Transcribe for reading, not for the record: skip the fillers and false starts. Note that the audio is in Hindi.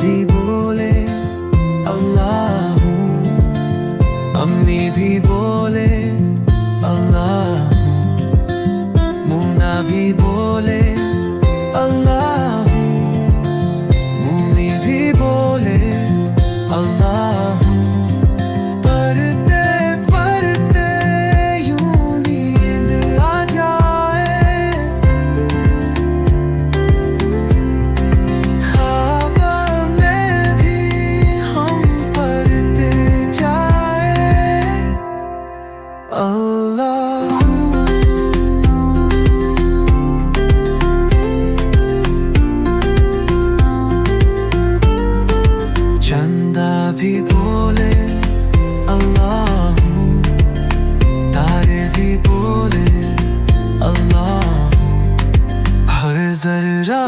भी बोले अल्लाह हूँ, अम्मी भी बोले अल्लाह हूँ, मुन्ना भी बोले अल्लाह हूँ, मुन्नी भी बोले अल्लाह हूँ। पढ़ते पढ़ते यूं नींद आ जाए, ख्वाब में भी हम पढ़ते जाए अल्लाह हूँ। चंदा भी बोले अल्लाह हूँ, तारे भी बोले अल्लाह हूँ, हर जर्रा